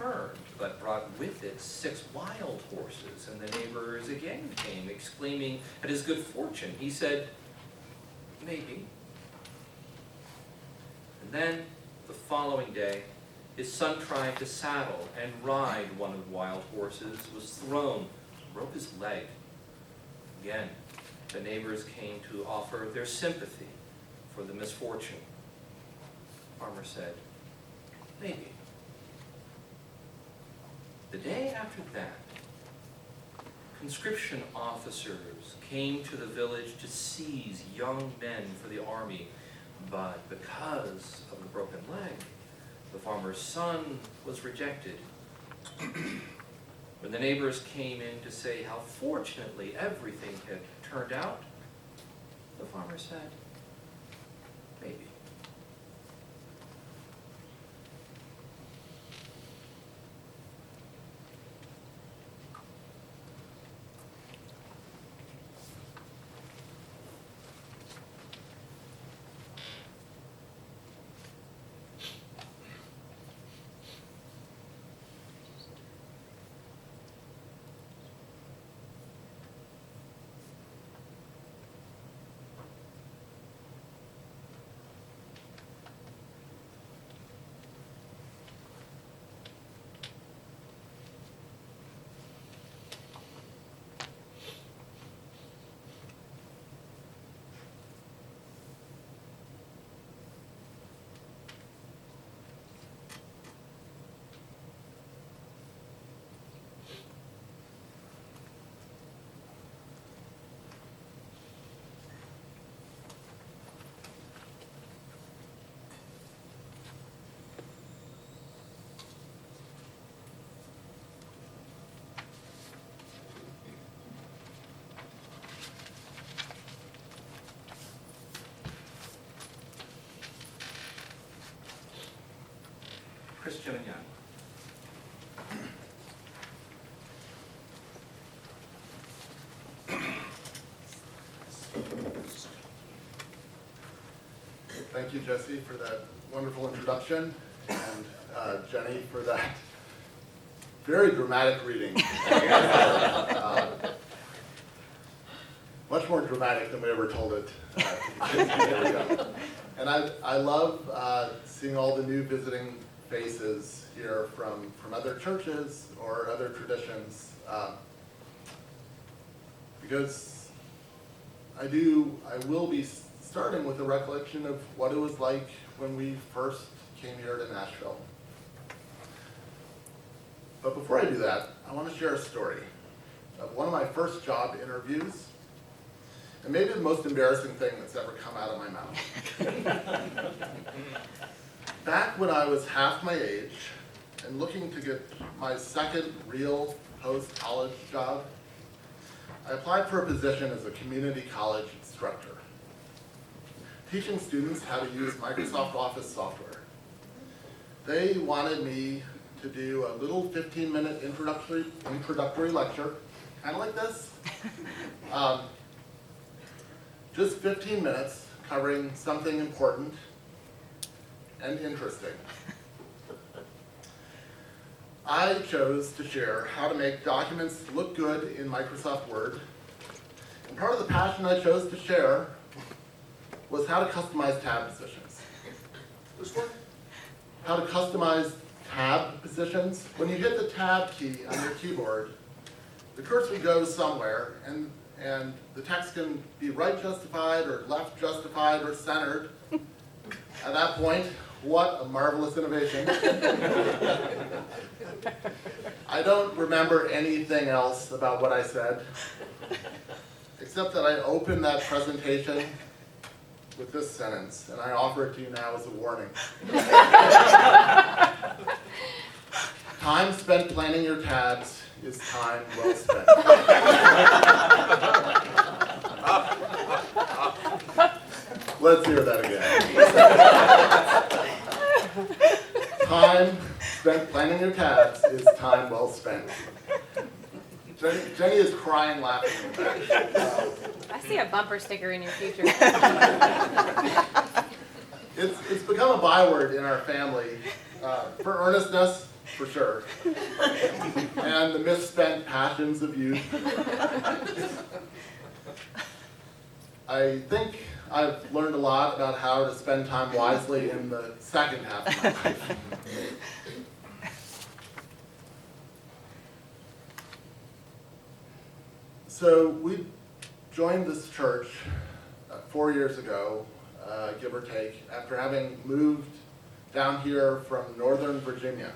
returned, but brought with it 6 wild horses, and the neighbors again came, exclaiming at his good fortune. He said, maybe. And then, the following day, his son tried to saddle and ride one of the wild horses, was thrown, broke his leg. Again, the neighbors came to offer their sympathy for the misfortune. The farmer said, maybe. The day after that, conscription officers came to the village to seize young men for the army, but because of the broken leg, the farmer's son was rejected. When the neighbors came in to say how fortunately everything had turned out, the farmer said, maybe. Christian and Young. Thank you, Jesse, for that wonderful introduction, and Jenny for that very dramatic reading. Much more dramatic than we ever told it. And I love seeing all the new visiting faces here from other churches or other traditions, because I will be starting with a recollection of what it was like when we first came here to Nashville. But before I do that, I want to share a story of one of my first job interviews, and maybe the most embarrassing thing that's ever come out of my mouth. Back when I was half my age and looking to get my second real post-college job, I applied for a position as a community college instructor, teaching students how to use Microsoft Office software. They wanted me to do a little 15-minute introductory lecture, kind of like this. Just 15 minutes covering something important and interesting. I chose to share how to make documents look good in Microsoft Word. And part of the passion I chose to share was how to customize tab positions. How to customize tab positions. When you hit the tab key on your keyboard, the cursor goes somewhere, and the text can be right justified or left justified or centered. At that point, what a marvelous innovation. I don't remember anything else about what I said, except that I opened that presentation with this sentence, and I offer it to you now as a warning. Time spent planning your tabs is time well spent. Let's hear that again. Time spent planning your tabs is time well spent. Jenny is crying laughing in the back. I see a bumper sticker in your future. It's become a byword in our family for earnestness for sure, and the misspent passions of youth. I think I've learned a lot about how to spend time wisely in the second half of my life. So we joined this church 4 years ago, give or take, after having moved down here from Northern Virginia.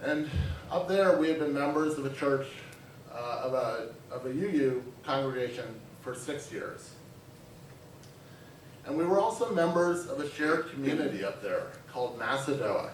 And up there, we had been members of a church, of a UU congregation for 6 years. And we were also members of a shared community up there called Macedoa.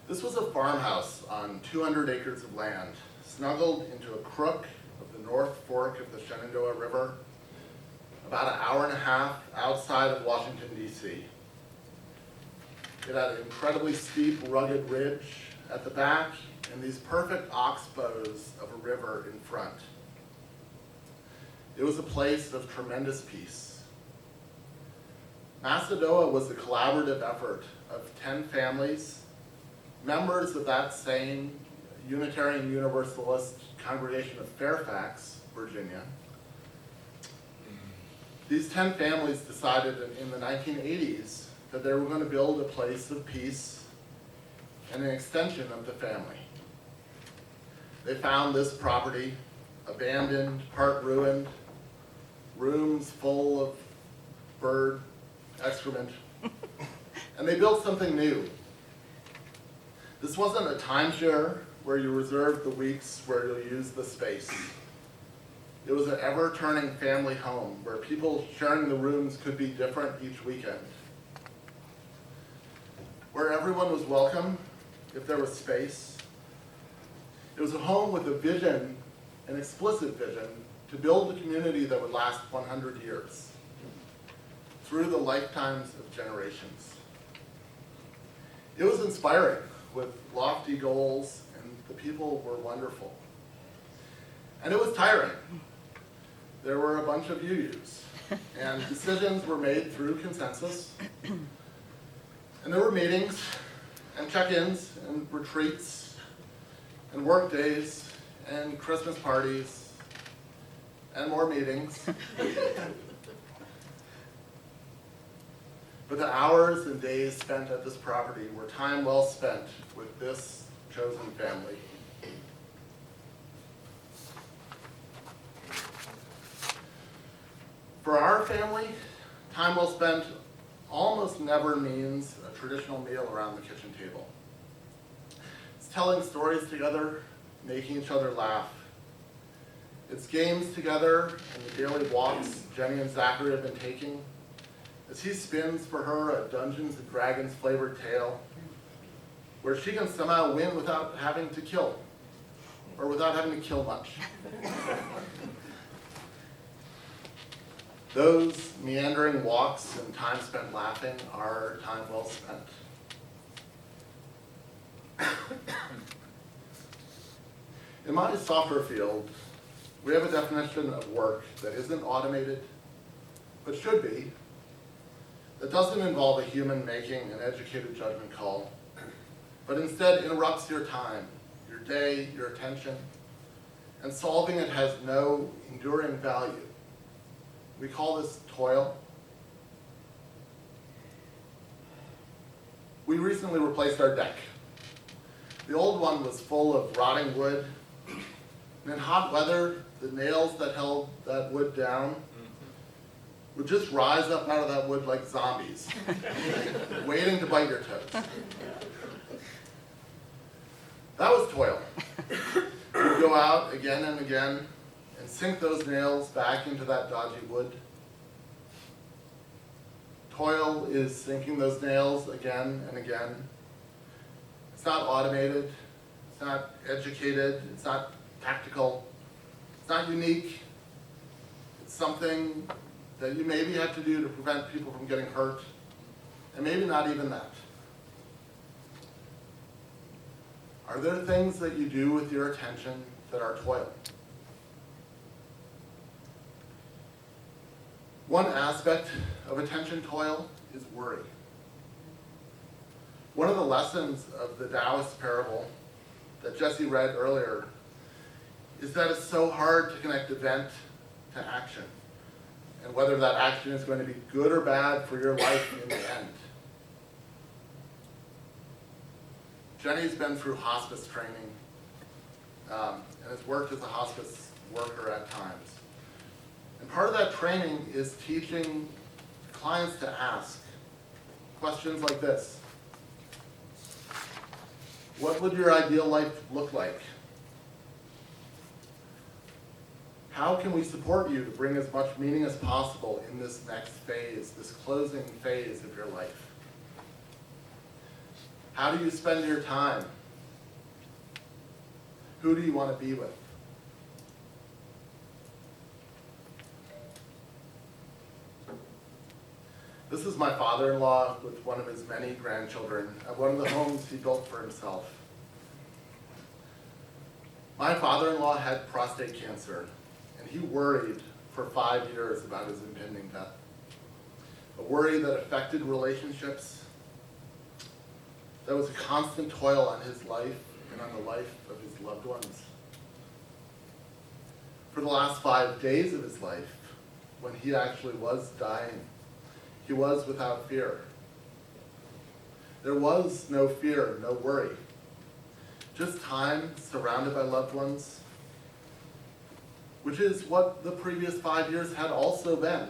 This was a farmhouse on 200 acres of land, snuggled into a crook of the North Fork of the Shenandoah River, about an hour and a half outside of Washington, D.C. It had an incredibly steep, rugged ridge at the back and these perfect oxbows of a river in front. It was a place of tremendous peace. Macedoa was a collaborative effort of 10 families, members of that same Unitarian Universalist congregation of Fairfax, Virginia. These 10 families decided in the 1980s that they were going to build a place of peace and an extension of the family. They found this property abandoned, part ruined, rooms full of bird excrement, and they built something new. This wasn't a timeshare where you reserved the weeks where you'll use the space. It was an ever-turning family home where people sharing the rooms could be different each weekend. Where everyone was welcome if there was space. It was a home with a vision, an explicit vision, to build a community that would last 100 years through the lifetimes of generations. It was inspiring with lofty goals, and the people were wonderful. And it was tiring. There were a bunch of UUs, and decisions were made through consensus. And there were meetings, and check-ins, and retreats, and work days, and Christmas parties, and more meetings. But the hours and days spent at this property were time well spent with this chosen family. For our family, time well spent almost never means a traditional meal around the kitchen table. It's telling stories together, making each other laugh. It's games together and the daily walks Jenny and Zachary have been taking as he spins for her a Dungeons and Dragons flavored tale where she can somehow win without having to kill, or without having to kill much. Those meandering walks and time spent laughing are time well spent. In my software field, we have a definition of work that isn't automated, but should be, that doesn't involve a human making an educated judgment call, but instead interrupts your time, your day, your attention, and solving it has no enduring value. We call this toil. We recently replaced our deck. The old one was full of rotting wood, and in hot weather, the nails that held that wood down would just rise up out of that wood like zombies, waiting to bite your toes. That was toil. We'd go out again and again and sink those nails back into that dodgy wood. Toil is sinking those nails again and again. It's not automated, it's not educated, it's not tactical, it's not unique. It's something that you maybe have to do to prevent people from getting hurt, and maybe not even that. Are there things that you do with your attention that are toil? One aspect of attention toil is worry. One of the lessons of the Taoist parable that Jesse read earlier is that it's so hard to connect event to action, and whether that action is going to be good or bad for your life in the end. Jenny's been through hospice training and has worked as a hospice worker at times. And part of that training is teaching clients to ask questions like this. What would your ideal life look like? How can we support you to bring as much meaning as possible in this next phase, this closing phase of your life? How do you spend your time? Who do you want to be with? This is my father-in-law with one of his many grandchildren at one of the homes he built for himself. My father-in-law had prostate cancer, and he worried for 5 years about his impending death. A worry that affected relationships, that was a constant toil on his life and on the life of his loved ones. For the last 5 days of his life, when he actually was dying, he was without fear. There was no fear, no worry. Just time surrounded by loved ones, which is what the previous 5 years had also been.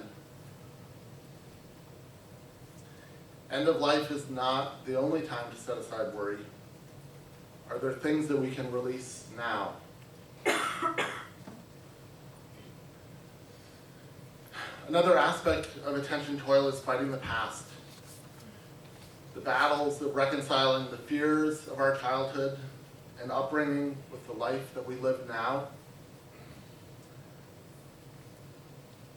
End of life is not the only time to set aside worry. Are there things that we can release now? Another aspect of attention toil is fighting the past. The battles of reconciling the fears of our childhood and upbringing with the life that we live now.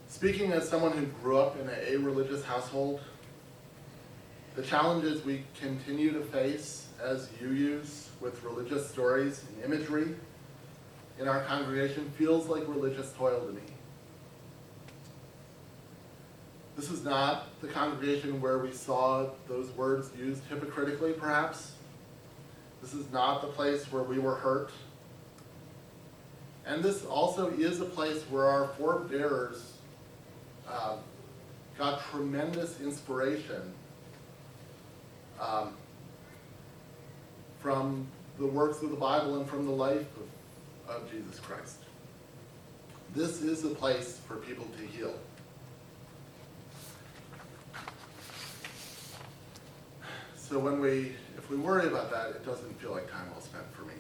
Speaking as someone who grew up in a religious household, the challenges we continue to face as UUs with religious stories and imagery in our congregation feels like religious toil to me. This is not the congregation where we saw those words used hypocritically, perhaps. This is not the place where we were hurt. And this also is a place where our forebears got tremendous inspiration from the works of the Bible and from the life of Jesus Christ. This is a place for people to heal. So if we worry about that, it doesn't feel like time well spent for me.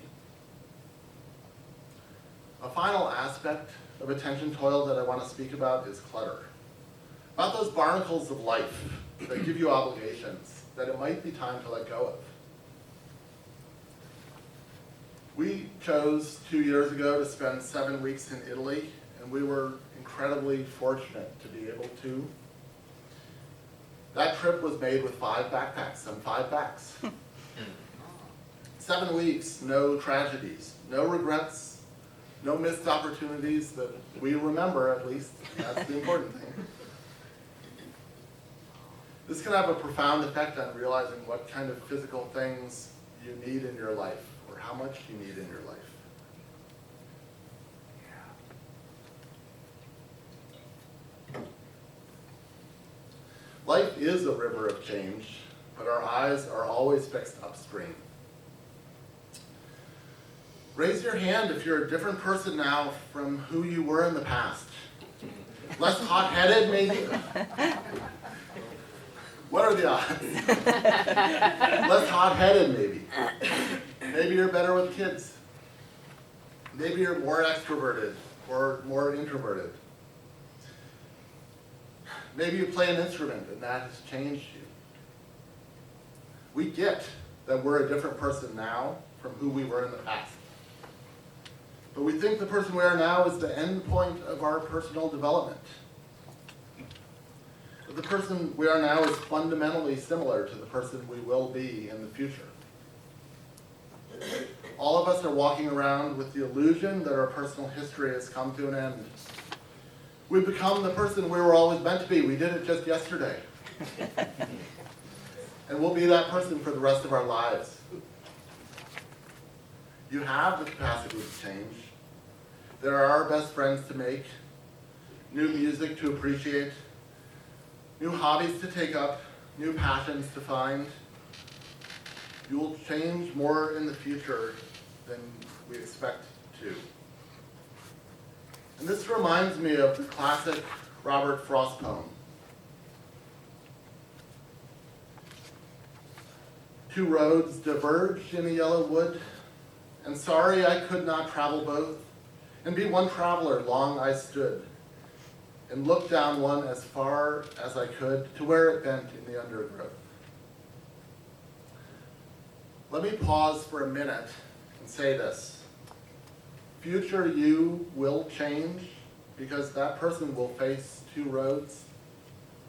A final aspect of attention toil that I want to speak about is clutter. About those barnacles of life that give you obligations that it might be time to let go of. We chose 2 years ago to spend 7 weeks in Italy, and we were incredibly fortunate to be able to. That trip was made with 5 backpacks on 5 backs. 7 weeks, no tragedies, no regrets, no missed opportunities that we remember, at least. That's the important thing. This can have a profound effect on realizing what kind of physical things you need in your life, or how much you need in your life. Life is a river of change, but our eyes are always fixed upstream. Raise your hand if you're a different person now from who you were in the past. Less hot-headed, maybe? What are the odds? Less hot-headed, maybe. Maybe you're better with kids. Maybe you're more extroverted or more introverted. Maybe you play an instrument and that has changed you. We get that we're a different person now from who we were in the past. But we think the person we are now is the end point of our personal development. But the person we are now is fundamentally similar to the person we will be in the future. All of us are walking around with the illusion that our personal history has come to an end. We've become the person we were always meant to be. We did it just yesterday. And we'll be that person for the rest of our lives. You have the capacity to change. There are best friends to make, new music to appreciate, new hobbies to take up, new passions to find. You will change more in the future than we expect to. And this reminds me of the classic Robert Frost poem. Two roads diverged in a yellow wood, and sorry I could not travel both, and be one traveler long I stood, and looked down one as far as I could to where it bent in the undergrowth. Let me pause for a minute and say this. Future you will change because that person will face two roads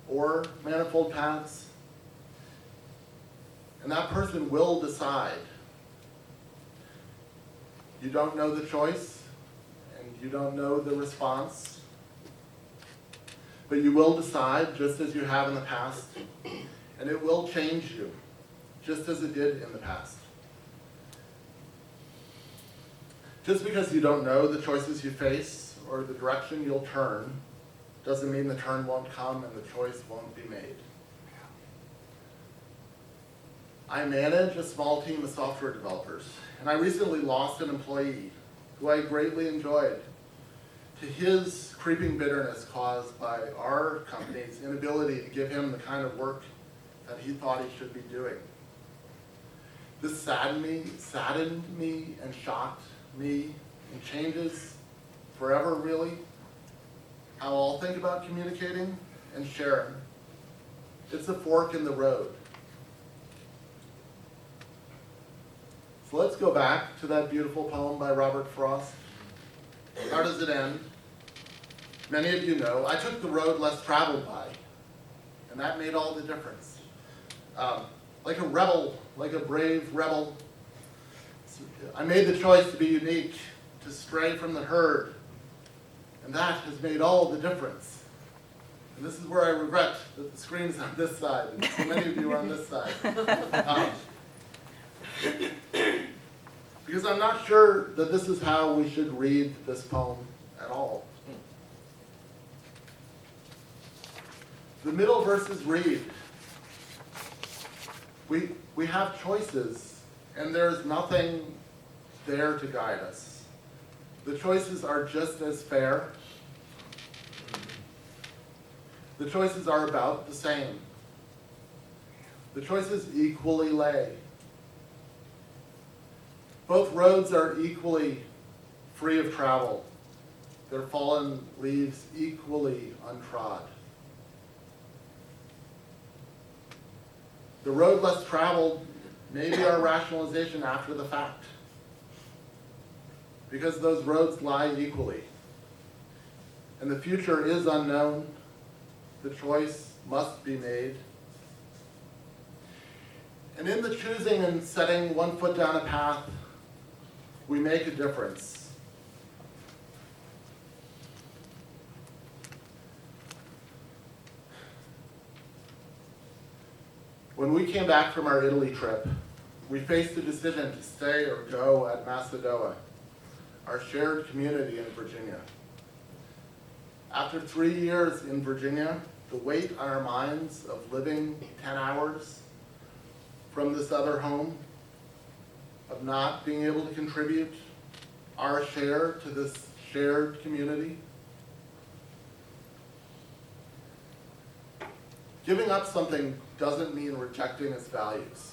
or manifold paths. And that person will decide. You don't know the choice, and you don't know the response, but you will decide just as you have in the past, and it will change you, just as it did in the past. Just because you don't know the choices you face or the direction you'll turn, doesn't mean the turn won't come and the choice won't be made. I manage a small team of software developers, and I recently lost an employee who I greatly enjoyed to his creeping bitterness caused by our company's inability to give him the kind of work that he thought he should be doing. This saddened me and shocked me and changes forever, really, how I'll think about communicating and sharing. It's a fork in the road. So let's go back to that beautiful poem by Robert Frost. How does it end? Many of you know, I took the road less traveled by, and that made all the difference. Like a rebel, like a brave rebel, I made the choice to be unique, to stray from the herd, and that has made all the difference. And this is where I regret that the screen's on this side, and so many of you are on this side. Because I'm not sure that this is how we should read this poem at all. The middle verses read, we have choices, and there's nothing there to guide us. The choices are just as fair. The choices are about the same. The choices equally lay. Both roads are equally free of travel, their fallen leaves equally untrod. The road less traveled may be our rationalization after the fact, because those roads lie equally. And the future is unknown. The choice must be made. And in the choosing and setting one foot down a path, we make a difference. When we came back from our Italy trip, we faced the decision to stay or go at Macedoa, our shared community in Virginia. After 3 years in Virginia, the weight on our minds of living 10 hours from this other home, of not being able to contribute our share to this shared community. Giving up something doesn't mean rejecting its values.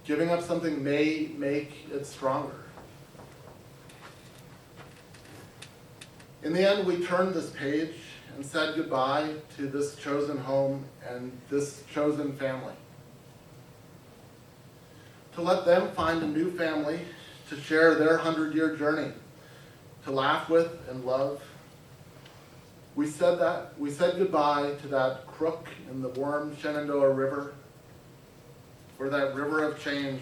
Giving up something may make it stronger. In the end, we turned this page and said goodbye to this chosen home and this chosen family. To let them find a new family, to share their 100-year journey, to laugh with and love. We said goodbye to that crook in the warm Shenandoah River, where that river of change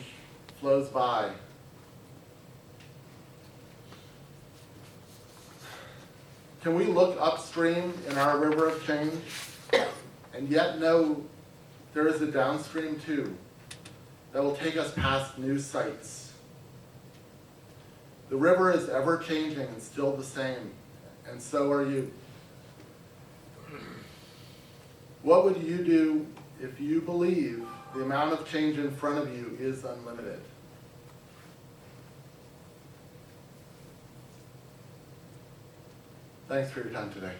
flows by. Can we look upstream in our river of change and yet know there is a downstream too that will take us past new sights? The river is ever changing and still the same, and so are you. What would you do if you believe the amount of change in front of you is unlimited? Thanks for your time today.